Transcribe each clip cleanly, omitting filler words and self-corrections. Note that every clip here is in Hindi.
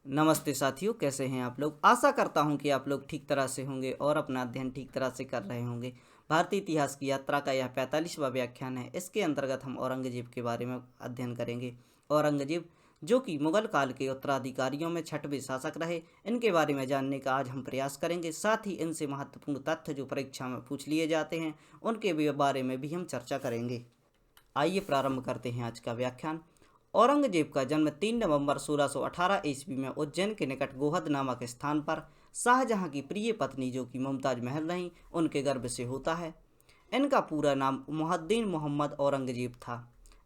नमस्ते साथियों, कैसे हैं आप लोग। आशा करता हूं कि आप लोग ठीक तरह से होंगे और अपना अध्ययन ठीक तरह से कर रहे होंगे। भारतीय इतिहास की यात्रा का यह 45वां व्याख्यान है। इसके अंतर्गत हम औरंगजेब के बारे में अध्ययन करेंगे। औरंगजेब जो कि मुगल काल के उत्तराधिकारियों में छठवें शासक रहे, इनके बारे में जानने का आज हम प्रयास करेंगे। साथ ही इनसे महत्वपूर्ण तथ्य जो परीक्षा में पूछ लिए जाते हैं उनके भी बारे में भी हम चर्चा करेंगे। आइए प्रारंभ करते हैं आज का व्याख्यान। औरंगजेब का जन्म 3 नवंबर 1618 ईस्वी में उज्जैन के निकट गोहद नामक स्थान पर शाहजहां की प्रिय पत्नी जो कि मुमताज महल रहीं उनके गर्भ से होता है। इनका पूरा नाम मुहद्दीन मोहम्मद औरंगजेब था।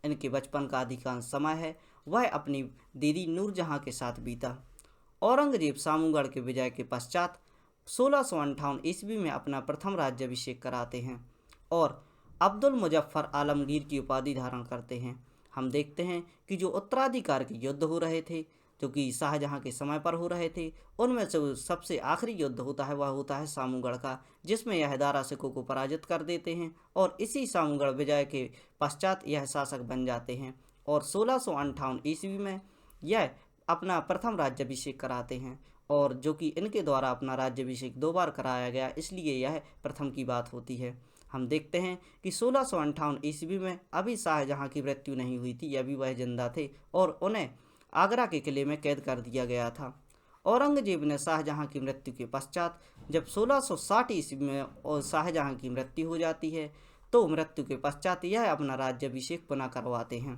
इनके बचपन का अधिकांश समय है वह अपनी दीदी नूरजहां के साथ बीता। औरंगजेब सामूगढ़ के विजय के पश्चात 1658 ईस्वी में अपना प्रथम राज्याभिषेक कराते हैं और अब्दुल मुजफ्फर आलमगीर की उपाधि धारण करते हैं। हम देखते हैं कि जो उत्तराधिकार के युद्ध हो रहे थे जो कि शाहजहां के समय पर हो रहे थे, उनमें से सबसे आखिरी युद्ध होता है वह होता है सामूगढ़ का, जिसमें यह दारा सिकों को पराजित कर देते हैं और इसी सामूगढ़ विजय के पश्चात यह शासक बन जाते हैं और 1658 ईस्वी में यह अपना प्रथम राज्याभिषेक कराते हैं और जो कि इनके द्वारा अपना राज्याभिषेक 2 बार कराया गया, इसलिए यह प्रथम की बात होती है। हम देखते हैं कि 1658 ईस्वी में अभी शाहजहां की मृत्यु नहीं हुई थी, अभी वह जिंदा थे और उन्हें आगरा के किले में कैद कर दिया गया था। औरंगजेब ने शाहजहां की मृत्यु के पश्चात जब 1660 ईस्वी में और शाहजहां की मृत्यु हो जाती है तो मृत्यु के पश्चात यह अपना राज्याभिषेक पुनः करवाते हैं।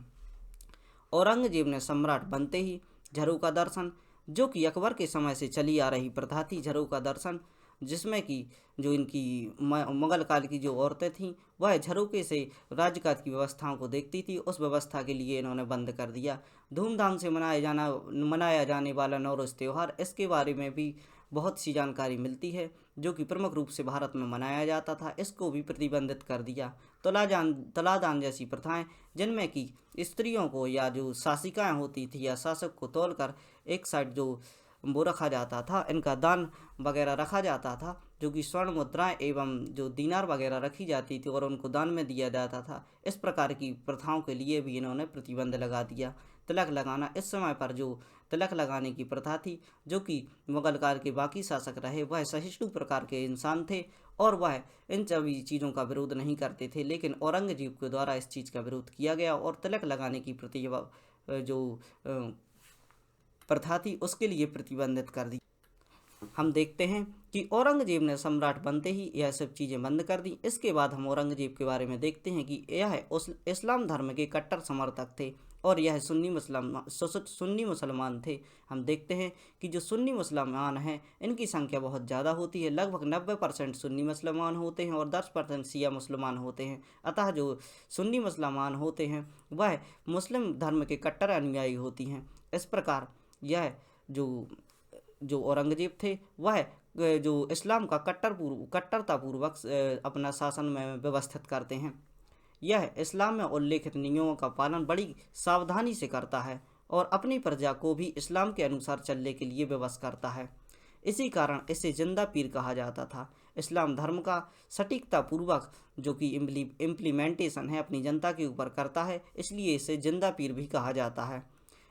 औरंगजेब ने सम्राट बनते ही झरों का दर्शन, जो कि अकबर के समय से चली आ रही प्रथा थी, झरों का दर्शन, जिसमें कि जो इनकी मुगल काल की जो औरतें थीं वह झरोके से राजकाज की व्यवस्थाओं को देखती थी, उस व्यवस्था के लिए इन्होंने बंद कर दिया। धूमधाम से मनाया जाने वाला नौरोज़ त्यौहार, इसके बारे में भी बहुत सी जानकारी मिलती है, जो कि प्रमुख रूप से भारत में मनाया जाता था, इसको भी प्रतिबंधित कर दिया। तलादान जैसी प्रथाएं, जिनमें कि स्त्रियों को या जो शासिकाएं होती थी या शासक को तोलकर एक साइड जो वो रखा जाता था, इनका दान वगैरह रखा जाता था, जो कि स्वर्ण मुद्राएं एवं जो दीनार वगैरह रखी जाती थी और उनको दान में दिया जाता था, इस प्रकार की प्रथाओं के लिए भी इन्होंने प्रतिबंध लगा दिया। तिलक लगाना, इस समय पर जो तिलक लगाने की प्रथा थी, जो कि मुगल काल के बाकी शासक रहे वह सहिष्णु प्रकार के इंसान थे और वह इन सभी चीज़ों का विरोध नहीं करते थे, लेकिन औरंगजेब के द्वारा इस चीज़ का विरोध किया गया और तिलक लगाने की जो प्रथा थी उसके लिए प्रतिबंधित कर दी। हम देखते हैं कि औरंगजेब ने सम्राट बनते ही यह सब चीज़ें बंद कर दी। इसके बाद हम औरंगजेब के बारे में देखते हैं कि यह उस इस्लाम धर्म के कट्टर समर्थक थे और यह सुन्नी मुसलमान थे। हम देखते हैं कि जो सुन्नी मुसलमान हैं इनकी संख्या बहुत ज़्यादा होती है, लगभग 90% सुन्नी मुसलमान होते हैं और 10% शिया मुसलमान होते हैं। अतः जो सुन्नी मुसलमान होते हैं वह मुस्लिम धर्म के कट्टर अनुयायी होती हैं। इस प्रकार यह जो जो औरंगजेब थे वह जो इस्लाम का कट्टरतापूर्वक अपना शासन में व्यवस्थित करते हैं। यह इस्लाम में उल्लेखित नियमों का पालन बड़ी सावधानी से करता है और अपनी प्रजा को भी इस्लाम के अनुसार चलने के लिए विवश करता है। इसी कारण इसे जिंदा पीर कहा जाता था। इस्लाम धर्म का सटीकता पूर्वक जो कि इम्प्लीमेंटेशन है अपनी जनता के ऊपर करता है, इसलिए इसे जिंदा पीर भी कहा जाता है।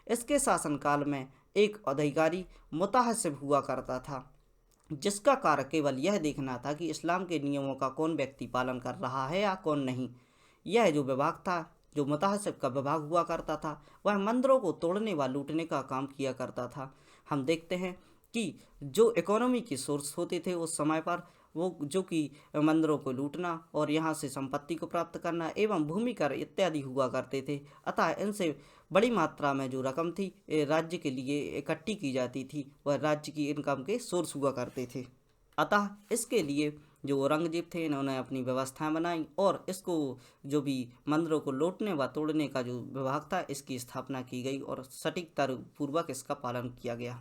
इसके शासनकाल में एक अधिकारी मुताहसिब हुआ करता था, जिसका कार्य केवल यह देखना था कि इस्लाम के नियमों का कौन व्यक्ति पालन कर रहा है या कौन नहीं। यह जो विभाग था, जो मुताहसिब का विभाग हुआ करता था, वह मंदिरों को तोड़ने व लूटने का काम किया करता था। हम देखते हैं कि जो इकोनॉमी के सोर्स होते थे उस समय पर, वो जो कि मंदिरों को लूटना और यहाँ से संपत्ति को प्राप्त करना एवं भूमि कर इत्यादि हुआ करते थे। अतः इनसे बड़ी मात्रा में जो रकम थी राज्य के लिए इकट्ठी की जाती थी, वह राज्य की इनकम के सोर्स हुआ करते थे। अतः इसके लिए जो औरंगजेब थे इन्होंने अपनी व्यवस्थाएं बनाई और इसको जो भी मंदिरों को लूटने व तोड़ने का जो विभाग था इसकी स्थापना की गई और सटीकता पूर्वक इसका पालन किया गया।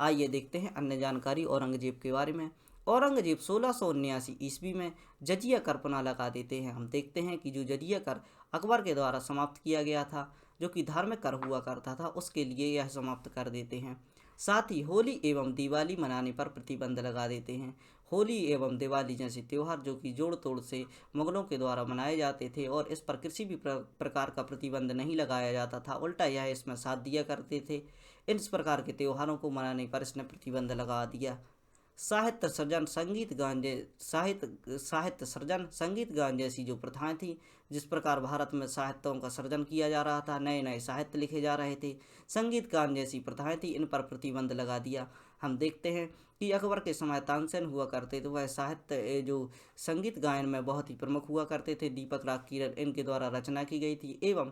आइए देखते हैं अन्य जानकारी औरंगजेब के बारे में। औरंगजेब 1679 ईस्वी में जजिया कर पुनः लगा देते हैं। हम देखते हैं कि जो जजिया कर अकबर के द्वारा समाप्त किया गया था, जो कि धार्मिक कर हुआ करता था, उसके लिए यह समाप्त कर देते हैं। साथ ही होली एवं दिवाली मनाने पर प्रतिबंध लगा देते हैं। होली एवं दिवाली जैसे त्यौहार जो कि जोड़ तोड़ से मुगलों के द्वारा मनाए जाते थे और इस पर किसी भी प्रकार का प्रतिबंध नहीं लगाया जाता था, उल्टा यह इसमें साथ दिया करते थे। इस प्रकार के त्योहारों को मनाने पर इसने प्रतिबंध लगा दिया। साहित्य सृजन संगीत गान साहित्य सृजन संगीत गान जैसी जो प्रथाएं थी, जिस प्रकार भारत में साहित्यों का सृजन किया जा रहा था, नए नए साहित्य लिखे जा रहे थे, संगीत गान जैसी प्रथाएं थी, इन पर प्रतिबंध लगा दिया। हम देखते हैं कि अकबर के समय तानसेन हुआ करते थे, वह साहित्य जो संगीत गायन में बहुत ही प्रमुख हुआ करते थे। दीपक राग की इनके द्वारा रचना की गई थी एवं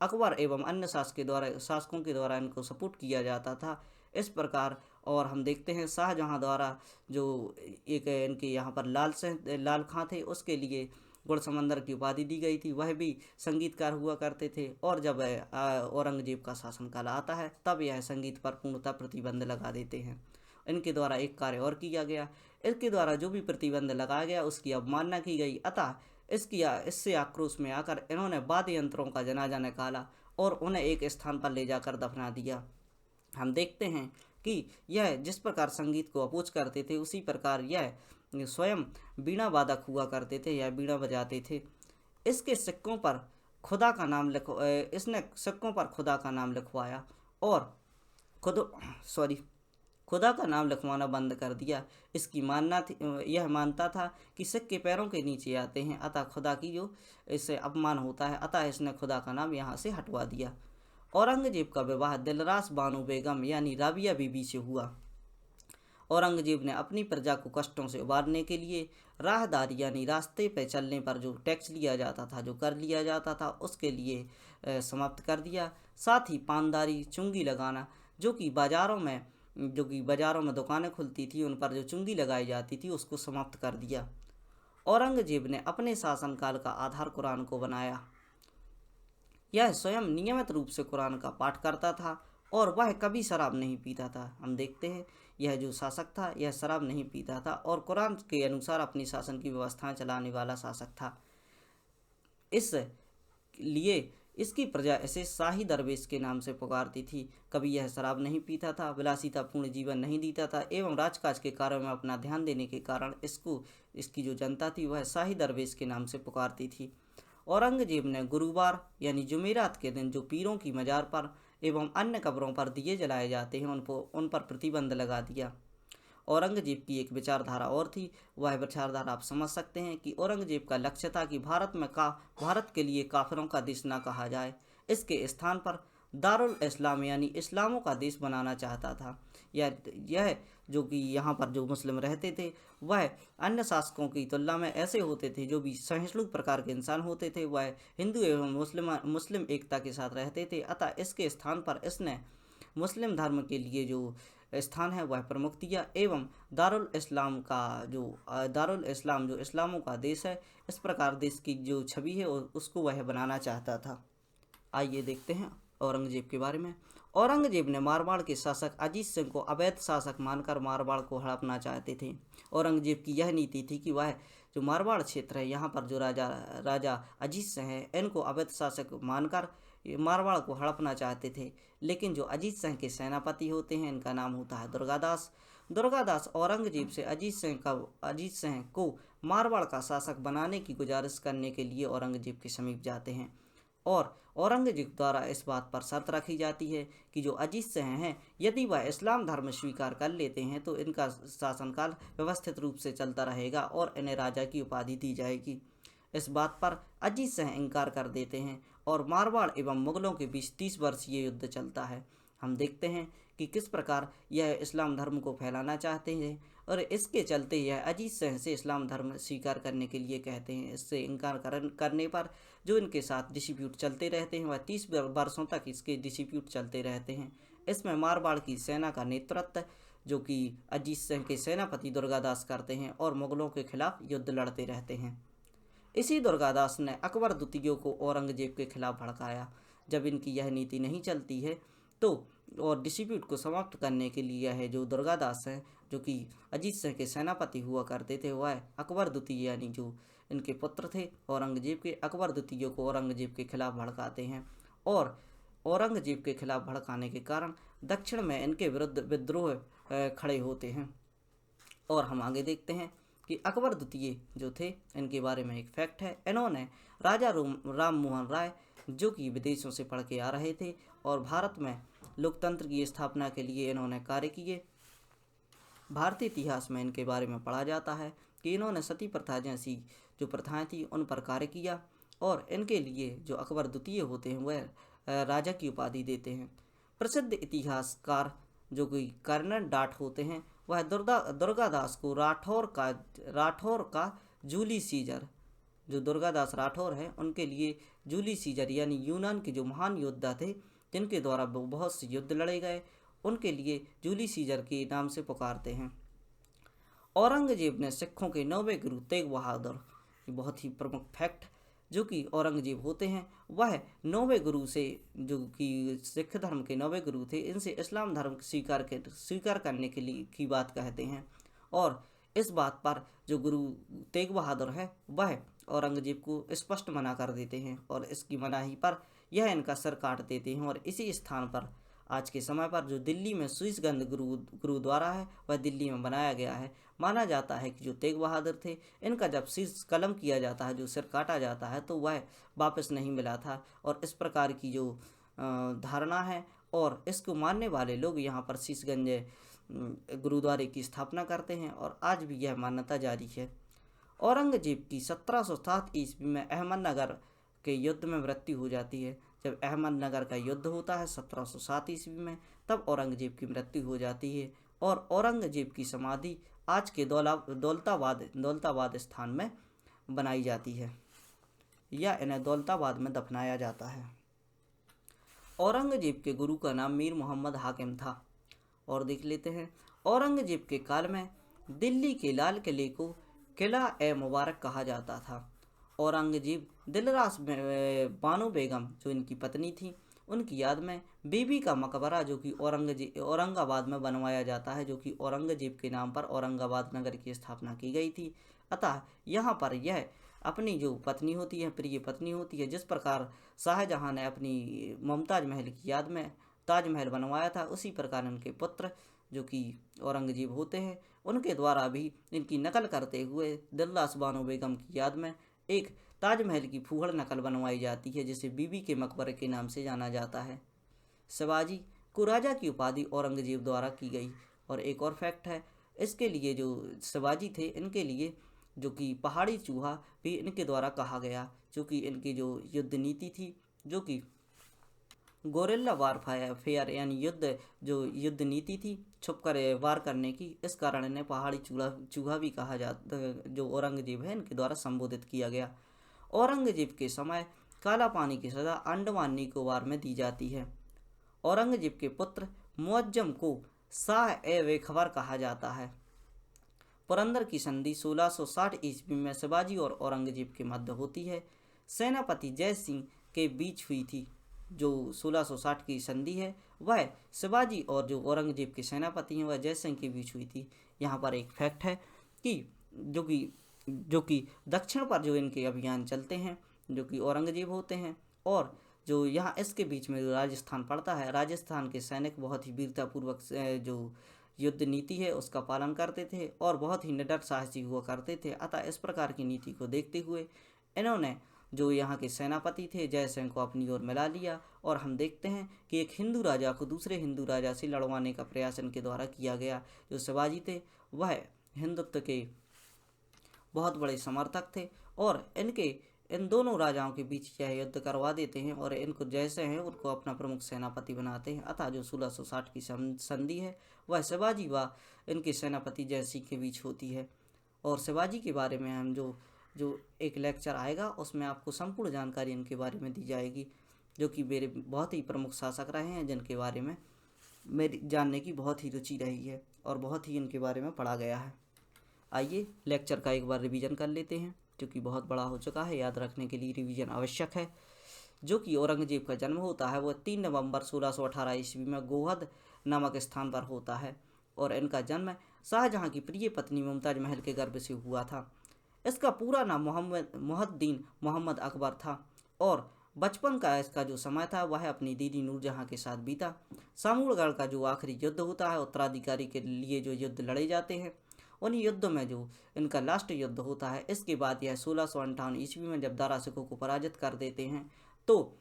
अकबर एवं अन्य शासकों के द्वारा इनको सपोर्ट किया जाता था। इस प्रकार और हम देखते हैं शाहजहाँ द्वारा जो एक इनके यहाँ पर लाल खां थे, उसके लिए गुड़ समंदर की उपाधि दी गई थी, वह भी संगीतकार हुआ करते थे। और जब औरंगजेब का शासनकाल आता है तब यह संगीत पर पूर्णतः प्रतिबंध लगा देते हैं। इनके द्वारा एक कार्य और किया गया, इसके द्वारा जो भी प्रतिबंध लगाया गया उसकी अवमानना की गई, अतः इससे आक्रोश में आकर इन्होंने वाद्य यंत्रों का जनाजा निकाला और उन्हें एक स्थान पर ले जाकर दफना दिया। हम देखते हैं कि यह जिस प्रकार संगीत को अपोज करते थे उसी प्रकार यह स्वयं बीणा वादक हुआ करते थे, यह बीणा बजाते थे। इसके सिक्कों पर खुदा का नाम इसने सिक्कों पर खुदा का नाम लिखवाया और खुदा का नाम लिखवाना बंद कर दिया। इसकी मानना थी, यह मानता था कि सिक्के पैरों के नीचे आते हैं, अतः खुदा की जो इससे अपमान होता है, अतः इसने खुदा का नाम यहाँ से हटवा दिया। औरंगजेब का विवाह दिलरास बानो बेगम यानी राबिया बीबी से हुआ। औरंगजेब ने अपनी प्रजा को कष्टों से उबारने के लिए राहदारी यानी रास्ते पर चलने पर जो टैक्स लिया जाता था, जो कर लिया जाता था, उसके लिए समाप्त कर दिया। साथ ही पानदारी, चुंगी लगाना, जो कि बाज़ारों में दुकानें खुलती थी उन पर जो चुंगी लगाई जाती थी, उसको समाप्त कर दिया। औरंगजेब ने अपने शासनकाल का आधार कुरान को बनाया। यह स्वयं नियमित रूप से कुरान का पाठ करता था और वह कभी शराब नहीं पीता था। हम देखते हैं यह जो शासक था यह शराब नहीं पीता था और कुरान के अनुसार अपनी शासन की व्यवस्थाएं चलाने वाला शासक था। इसलिए इसकी प्रजा इसे शाही दरवेश के नाम से पुकारती थी। कभी यह शराब नहीं पीता था, विलासितापूर्ण जीवन नहीं जीता था एवं राजकाज के कार्यों में अपना ध्यान देने के कारण इसकी जो जनता थी वह शाही दरवेश के नाम से पुकारती थी। औरंगजेब ने गुरुवार यानी जुमेरात के दिन जो पीरों की मजार पर एवं अन्य कब्रों पर दिए जलाए जाते हैं उन पर प्रतिबंध लगा दिया। औरंगजेब की एक विचारधारा और थी, वह विचारधारा आप समझ सकते हैं कि औरंगजेब का लक्ष्य था कि भारत के लिए काफिरों का देश न कहा जाए, इसके स्थान पर दारुल इस्लाम यानी इस्लामों का देश बनाना चाहता था। यह जो कि यहाँ पर जो मुस्लिम रहते थे वह अन्य शासकों की तुलना में ऐसे होते थे, जो भी सहिष्णु प्रकार के इंसान होते थे, वह हिंदू एवं मुस्लिम एकता के साथ रहते थे। अतः इसके स्थान पर इसने मुस्लिम धर्म के लिए जो स्थान है वह प्रमुख दिया एवं दारुल इस्लाम जो इस्लामों का देश है, इस प्रकार देश की जो छवि है उसको वह बनाना चाहता था। आइए देखते हैं औरंगजेब के बारे में। औरंगजेब ने मारवाड़ के शासक अजीत सिंह को अवैध शासक मानकर मारवाड़ को हड़पना चाहते थे। औरंगजेब की यह नीति थी कि वह जो मारवाड़ क्षेत्र है यहाँ पर जो राजा अजीत सिंह है इनको अवैध शासक मानकर मारवाड़ को हड़पना चाहते थे। लेकिन जो अजीत सिंह के सेनापति होते हैं इनका नाम होता है दुर्गादास औरंगजेब से अजीत सिंह को मारवाड़ का शासक बनाने की गुजारिश करने के लिए औरंगजेब के समीप जाते हैं और औरंगजेब द्वारा इस बात पर शर्त रखी जाती है कि जो अजीत सिंह हैं यदि वह इस्लाम धर्म स्वीकार कर लेते हैं तो इनका शासनकाल व्यवस्थित रूप से चलता रहेगा और इन्हें राजा की उपाधि दी जाएगी। इस बात पर अजीत सिंह इनकार कर देते हैं और मारवाड़ एवं मुगलों के बीच 30 वर्षीय युद्ध चलता है। हम देखते हैं कि किस प्रकार यह इस्लाम धर्म को फैलाना चाहते हैं और इसके चलते यह अजीत सिंह से इस्लाम धर्म स्वीकार करने के लिए कहते हैं। इससे इनकार करने पर जो इनके साथ डिस्प्यूट चलते रहते हैं वह 30 वर्षों तक इसके डिस्प्यूट चलते रहते हैं। इसमें मारवाड़ की सेना का नेतृत्व जो कि अजीत सिंह के सेनापति दुर्गादास करते हैं और मुगलों के खिलाफ युद्ध लड़ते रहते हैं। इसी दुर्गादास ने अकबर द्वितीय को औरंगजेब के खिलाफ भड़काया। जब इनकी यह नीति नहीं चलती है तो और डिस्प्यूट को समाप्त करने के लिए है जो दुर्गादास हैं जो कि अजीत सिंह के सेनापति हुआ करते थे वह अकबर द्वितीय यानी जो इनके पुत्र थे औरंगजेब के, अकबर द्वितीय को औरंगजेब के खिलाफ भड़काते हैं और औरंगजेब के खिलाफ भड़काने के कारण दक्षिण में इनके विरुद्ध विद्रोह खड़े होते हैं। और हम आगे देखते हैं कि अकबर द्वितीय जो थे, इनके बारे में एक फैक्ट है। इन्होंने राजा राम मोहन राय, जो कि विदेशों से पढ़ के आ रहे थे और भारत में लोकतंत्र की स्थापना के लिए इन्होंने कार्य किए। भारतीय इतिहास में इनके बारे में पढ़ा जाता है कि इन्होंने सती प्रथा जैसी जो प्रथाएं थी उन पर कार्य किया, और इनके लिए जो अकबर द्वितीय होते हैं वह राजा की उपाधि देते हैं। प्रसिद्ध इतिहासकार जो कि कर्नल डाट होते हैं, वह दुर्गादास को राठौर का जूली सीजर, जो दुर्गादास राठौर हैं उनके लिए जूली सीजर यानी यूनान के जो महान योद्धा थे जिनके द्वारा बहुत से युद्ध लड़े गए, उनके लिए जूली सीजर के नाम से पुकारते हैं। औरंगजेब ने सिखों के 9वें गुरु तेग बहादुर, बहुत ही प्रमुख फैक्ट, जो कि औरंगजेब होते हैं वह 9वें गुरु से, जो कि सिख धर्म के 9वें गुरु थे, इनसे इस्लाम धर्म स्वीकार करने के लिए की बात कहते हैं। और इस बात पर जो गुरु तेग बहादुर है वह औरंगजेब को स्पष्ट मना कर देते हैं, और इसकी मनाही पर यह इनका सर काट देते हैं। और इसी स्थान पर आज के समय पर जो दिल्ली में शीशगंज गुरुद्वारा है वह दिल्ली में बनाया गया है। माना जाता है कि जो तेग बहादुर थे, इनका जब शीश कलम किया जाता है, जो सिर काटा जाता है, तो वह वापस नहीं मिला था। और इस प्रकार की जो धारणा है, और इसको मानने वाले लोग यहाँ पर शीशगंज गुरुद्वारे की स्थापना करते हैं, और आज भी यह मान्यता जारी है। औरंगजेब की 1707 ईस्वी में अहमदनगर के युद्ध में मृत्यु हो जाती है। जब अहमदनगर का युद्ध होता है 1707 ईस्वी में, तब औरंगजेब की मृत्यु हो जाती है, और औरंगजेब की समाधि आज के दौलताबाद स्थान में बनाई जाती है, या इन्हें दौलताबाद में दफनाया जाता है। औरंगजेब के गुरु का नाम मीर मोहम्मद हाकिम था। और देख लेते हैं, औरंगजेब के काल में दिल्ली के लाल किले को किला ए मुबारक कहा जाता था। औरंगजेब दिलरास बानो बेगम, जो इनकी पत्नी थी, उनकी याद में बीबी का मकबरा, जो कि औरंगाबाद में बनवाया जाता है, जो कि औरंगजेब के नाम पर औरंगाबाद नगर की स्थापना की गई थी। अतः यहाँ पर यह अपनी जो पत्नी होती है, प्रिय पत्नी होती है, जिस प्रकार शाहजहां ने अपनी मुमताज महल की याद में ताजमहल बनवाया था, उसी प्रकार उनके पुत्र जो कि औरंगजेब होते हैं, उनके द्वारा भी इनकी नकल करते हुए दिलरास बानो बेगम की याद में एक ताजमहल की फूहड़ नकल बनवाई जाती है, जिसे बीबी के मकबरे के नाम से जाना जाता है। शिवाजी को राजा की उपाधि औरंगजेब द्वारा की गई। और एक और फैक्ट है, इसके लिए जो शिवाजी थे, इनके लिए जो कि पहाड़ी चूहा भी इनके द्वारा कहा गया, जो कि इनकी जो युद्ध नीति थी, जो कि गोरिल्ला वारफेयर यानी युद्ध नीति थी, छुप कर वार करने की, इस कारण इन्हें पहाड़ी चूहा भी कहा जाता, जो औरंगजेब है इनके द्वारा संबोधित किया गया। औरंगजेब के समय काला पानी की सजा अंडमान निकोबार में दी जाती है। औरंगजेब के पुत्र मुअज्जम को शाह ए बेखबर कहा जाता है। पुरंदर की संधि 1660 ईस्वी में शिवाजी और औरंगजेब के मध्य होती है। सेनापति जय सिंह के बीच हुई थी। जो 1660 की संधि है वह शिवाजी और जो औरंगजेब के सेनापति हैं वह जय सिंह के बीच हुई थी। यहाँ पर एक फैक्ट है कि जो कि दक्षिण पर जो इनके अभियान चलते हैं, जो कि औरंगजेब होते हैं, और जो यहाँ इसके बीच में जो राजस्थान पड़ता है, राजस्थान के सैनिक बहुत ही वीरतापूर्वक जो युद्ध नीति है उसका पालन करते थे और बहुत ही निडर साहसी हुआ करते थे। अतः इस प्रकार की नीति को देखते हुए इन्होंने जो यहाँ के सेनापति थे जय सिंह को अपनी ओर मिला लिया, और हम देखते हैं कि एक हिंदू राजा को दूसरे हिंदू राजा से लड़वाने का प्रयास इनके द्वारा किया गया। जो शिवाजी थे वह हिंदुत्व के बहुत बड़े समर्थक थे, और इन दोनों राजाओं के बीच यह युद्ध करवा देते हैं, और इनको जैसे हैं उनको अपना प्रमुख सेनापति बनाते हैं। अतः जो 1660 की संधि है वह शिवाजी व इनके सेनापति जय सिंह के बीच होती है। और शिवाजी के बारे में हम जो एक लेक्चर आएगा उसमें आपको संपूर्ण जानकारी इनके बारे में दी जाएगी, जो कि मेरे बहुत ही प्रमुख शासक रहे हैं, जिनके बारे में मेरी जानने की बहुत ही रुचि रही है और बहुत ही इनके बारे में पढ़ा गया है। आइए लेक्चर का एक बार रिवीजन कर लेते हैं, क्योंकि बहुत बड़ा हो चुका है, याद रखने के लिए रिवीजन आवश्यक है। जो कि औरंगजेब का जन्म होता है वह 3 नवंबर 1618 ईस्वी में गोहद नामक स्थान पर होता है, और इनका जन्म शाहजहां की प्रिय पत्नी मुमताज महल के गर्भ से हुआ था। इसका पूरा नाम मुहद्दीन मोहम्मद अकबर था, और बचपन का इसका जो समय था वह अपनी दीदी नूरजहां के साथ बीता। सामूड़गढ़ का जो आखिरी युद्ध होता है, उत्तराधिकारी के लिए जो युद्ध लड़े जाते हैं, उन युद्धों में जो इनका लास्ट युद्ध होता है, इसके बाद यह 1658 ईस्वी में जब दारा सिकों को पराजित कर देते हैं तो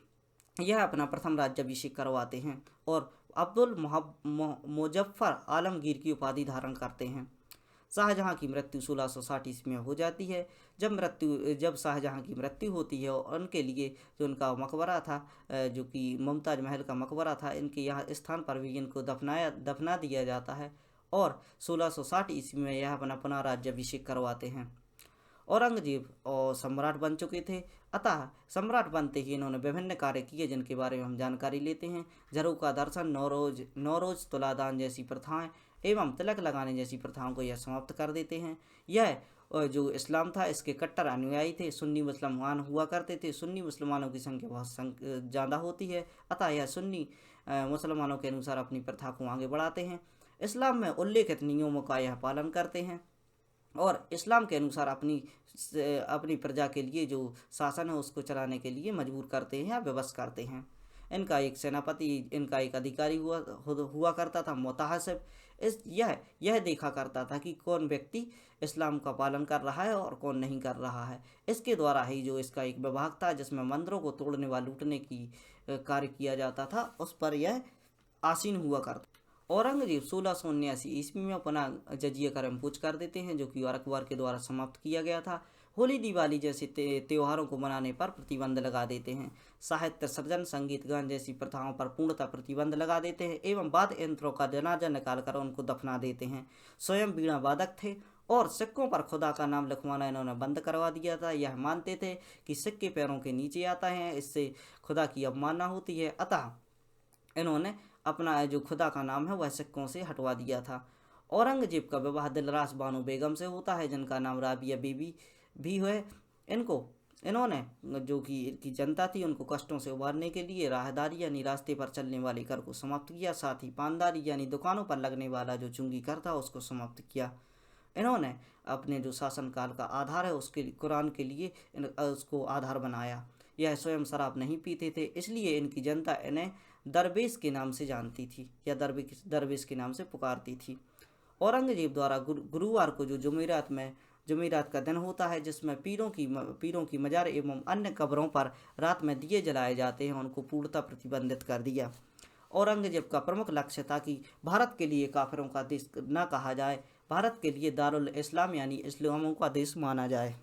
यह अपना प्रथम राज्याभिषेक करवाते हैं और अब्दुल मुजफ्फर आलमगीर की उपाधि धारण करते हैं। शाहजहां की मृत्यु 1660 ईस्वी में हो जाती है। जब शाहजहां की मृत्यु होती है और उनके लिए जो उनका मकबरा था, जो कि मुमताज़ महल का मकबरा था, इनके यहाँ स्थान पर भी इनको दफना दिया जाता है और 1660 ईस्वी में यह अपना पुनः राज्याभिषेक करवाते हैं। औरंगजेब और सम्राट बन चुके थे, अतः सम्राट बनते ही इन्होंने विभिन्न कार्य किए जिनके बारे में हम जानकारी लेते हैं। झरों का दर्शन, नौरोज तुलादान जैसी प्रथाएं एवं तिलक लगाने जैसी प्रथाओं को यह समाप्त कर देते हैं। यह जो इस्लाम था इसके कट्टर अनुयायी थे। सुन्नी मुसलमान हुआ करते थे। सुन्नी मुसलमानों की संख्या बहुत ज़्यादा होती है, अतः यह सुन्नी मुसलमानों के अनुसार अपनी प्रथा को आगे बढ़ाते हैं। इस्लाम में उल्लेखित नियमों का यह पालन करते हैं और इस्लाम के अनुसार अपनी प्रजा के लिए जो शासन है उसको चलाने के लिए मजबूर करते हैं या विवश करते हैं। इनका एक सेनापति, इनका एक अधिकारी हुआ करता था, मुताहसिब। यह देखा करता था कि कौन व्यक्ति इस्लाम का पालन कर रहा है और कौन नहीं कर रहा है। इसके द्वारा ही जो इसका एक विभाग था जिसमें मंदिरों को तोड़ने व लूटने की कार्य किया जाता था, उस पर यह आसीन हुआ करता। औरंगजेब 1679 ईस्वी में पुनः जजिया कर इम्पोज कर देते हैं, जो कि अकबर के द्वारा समाप्त किया गया था। होली दिवाली जैसे त्योहारों को मनाने पर प्रतिबंध लगा देते हैं। साहित्य सृजन, संगीत गान जैसी प्रथाओं पर पूर्णतः प्रतिबंध लगा देते हैं एवं वाद्य यंत्रों का जनाजा निकालकर उनको दफना देते हैं। स्वयं बीड़ा वादक थे और सिक्कों पर खुदा का नाम लिखवाना इन्होंने बंद करवा दिया था। यह मानते थे कि सिक्के पैरों के नीचे आता है, इससे खुदा की अवमानना होती है, अतः इन्होंने अपना जो खुदा का नाम है वह सिक्कों से हटवा दिया था। औरंगजेब का विवाह दिलरास बानो बेगम से होता है, जिनका नाम राबिया बीबी भी है। इन्होंने जो कि इनकी जनता थी उनको कष्टों से उबारने के लिए राहदारी यानी रास्ते पर चलने वाले कर को समाप्त किया, साथ ही पानदारी यानी दुकानों पर लगने वाला जो चुंगी कर था उसको समाप्त किया। इन्होंने अपने जो शासनकाल का आधार है उसके कुरान के लिए उसको आधार बनाया। यह स्वयं शराब नहीं पीते थे, इसलिए इनकी जनता इन्हें दरवेश के नाम से जानती थी या दरवेश के नाम से पुकारती थी। औरंगजेब द्वारा गुरुवार को जो जुमेरात का दिन होता है, जिसमें पीरों की मजार एवं अन्य कब्रों पर रात में दिए जलाए जाते हैं, उनको पूर्णतः प्रतिबंधित कर दिया। औरंगजेब का प्रमुख लक्ष्य था कि भारत के लिए काफिरों का देश न कहा जाए, भारत के लिए दारुल इस्लाम यानी इस्लामों का देश माना जाए।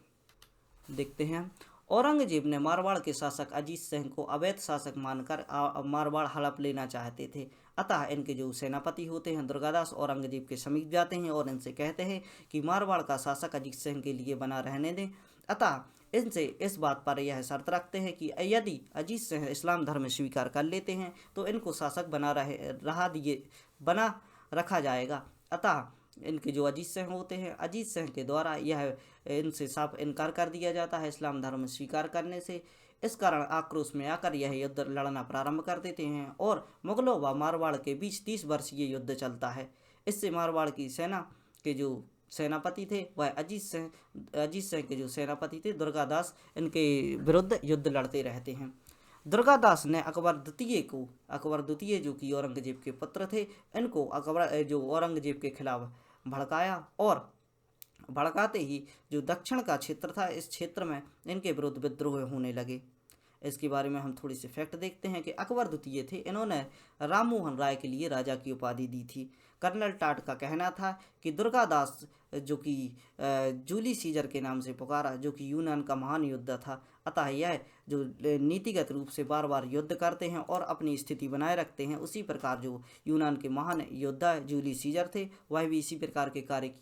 देखते हैं, औरंगजेब ने मारवाड़ के शासक अजीत सिंह को अवैध शासक मानकर मारवाड़ हड़प लेना चाहते थे, अतः इनके जो सेनापति होते हैं दुर्गादास औरंगजेब के समीप जाते हैं और इनसे कहते हैं कि मारवाड़ का शासक अजीत सिंह के लिए बना रहने दें। अतः इनसे इस बात पर यह शर्त रखते हैं कि यदि अजीत सिंह इस्लाम धर्म स्वीकार कर लेते हैं तो इनको शासक बना रखा जाएगा। अतः इनके जो अजीत सिंह होते हैं, अजीत सिंह के द्वारा यह इनसे साफ इनकार कर दिया जाता है इस्लाम धर्म स्वीकार करने से। इस कारण आक्रोश में आकर यह युद्ध लड़ना प्रारंभ कर देते हैं और मुगलों व मारवाड़ के बीच 30 वर्षीय युद्ध चलता है। इससे मारवाड़ की सेना के जो सेनापति थे वह अजीत सिंह के जो सेनापति थे दुर्गादास, इनके विरुद्ध युद्ध लड़ते रहते हैं। दुर्गादास ने अकबर द्वितीय जो कि औरंगजेब के पुत्र थे, इनको अकबर जो औरंगजेब के खिलाफ भड़काया और भड़काते ही जो दक्षिण का क्षेत्र था इस क्षेत्र में इनके विरुद्ध विद्रोह होने लगे। इसके बारे में हम थोड़ी सी फैक्ट देखते हैं कि अकबर द्वितीय थे, इन्होंने राम मोहन राय के लिए राजा की उपाधि दी थी। कर्नल टाट का कहना था कि दुर्गादास जो कि जूली सीजर के नाम से पुकारा, जो कि यूनान का महान योद्धा था, अतः यह जो नीतिगत रूप से बार बार युद्ध करते हैं और अपनी स्थिति बनाए रखते हैं, उसी प्रकार जो यूनान के महान योद्धा जूली सीजर थे वह भी इसी प्रकार के कार्य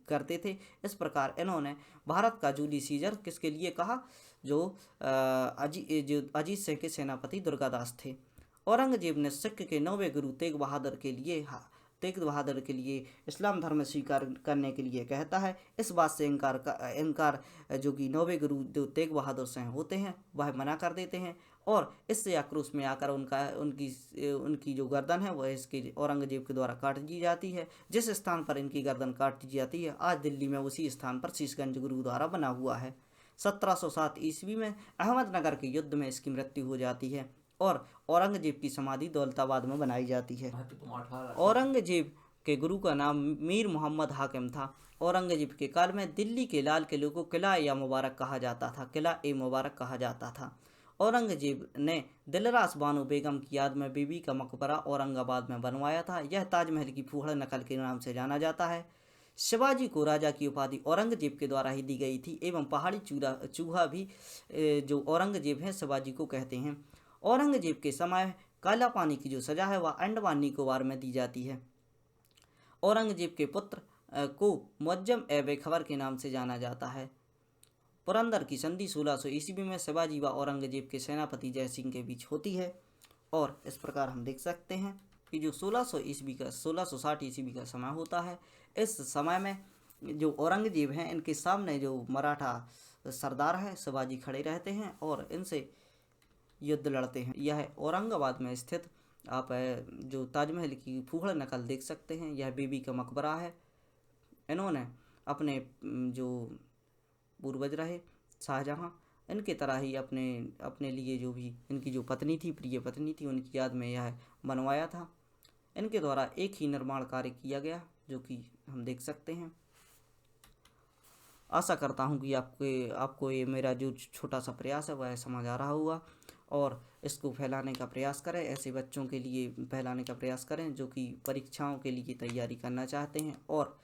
करते थे। इस प्रकार इन्होंने भारत का जूली सीजर किसके लिए कहा, जो अजीत सिंह के सेनापति दुर्गादास थे। औरंगजेब ने सिख के 9वें गुरु तेग बहादुर के लिए इस्लाम धर्म स्वीकार करने के लिए कहता है। इस बात से इनकार जो कि 9वें गुरु जो तेग बहादुर सिंह होते हैं वह मना कर देते हैं और इससे आक्रोश में आकर उनकी जो गर्दन है वह इसके औरंगजेब के द्वारा काट दी जाती है। जिस स्थान पर इनकी गर्दन काट दी जाती है आज दिल्ली में उसी स्थान पर शीशगंज गुरुद्वारा बना हुआ है। 1707 ईस्वी में अहमदनगर के युद्ध में इसकी मृत्यु हो जाती है और औरंगजेब की समाधि दौलताबाद में बनाई जाती है। औरंगजेब के गुरु का नाम मीर मोहम्मद हाकिम था। औरंगजेब के काल में दिल्ली के लाल किले को किला या मुबारक कहा जाता था, किला ए मुबारक कहा जाता था। औरंगजेब ने दिलरास बानो बेगम की याद में बीबी का मकबरा औरंगाबाद में बनवाया था। यह ताजमहल की फूहड़ नकल के नाम से जाना जाता है। शिवाजी को राजा की उपाधि औरंगजेब के द्वारा ही दी गई थी एवं पहाड़ी चूहा भी जो औरंगजेब है शिवाजी को कहते हैं। औरंगजेब के समय काला पानी की जो सजा है वह अंडमान निकोबार में दी जाती है। औरंगजेब के पुत्र को मुअज्जम ए बेखबर के नाम से जाना जाता है। पुरंदर की संधि 1600 ईस्वी में शिवाजी व औरंगजेब के सेनापति जय सिंह के बीच होती है और इस प्रकार हम देख सकते हैं कि जो 1660 ईस्वी का समय होता है, इस समय में जो औरंगजेब हैं इनके सामने जो मराठा सरदार है शिवाजी खड़े रहते हैं और इनसे युद्ध लड़ते हैं। यह औरंगाबाद में स्थित आप जो ताजमहल की फूहड़ नकल देख सकते हैं, यह बीबी का मकबरा है। इन्होंने अपने जो पूर्वज रहे शाहजहां, इनके तरह ही अपने लिए जो भी इनकी जो पत्नी थी, प्रिय पत्नी थी, उनकी याद में यह बनवाया था। इनके द्वारा एक ही निर्माण कार्य किया गया जो कि हम देख सकते हैं। आशा करता हूँ कि आपको ये मेरा जो छोटा सा प्रयास है वह समझ आ रहा होगा और इसको फैलाने का प्रयास करें, ऐसे बच्चों के लिए फैलाने का प्रयास करें जो कि परीक्षाओं के लिए तैयारी करना चाहते हैं और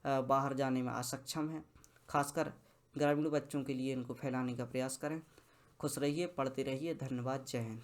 बाहर जाने में असक्षम हैं। खासकर ग्रामीण बच्चों के लिए इनको फैलाने का प्रयास करें। खुश रहिए, पढ़ते रहिए। धन्यवाद। जय हिंद।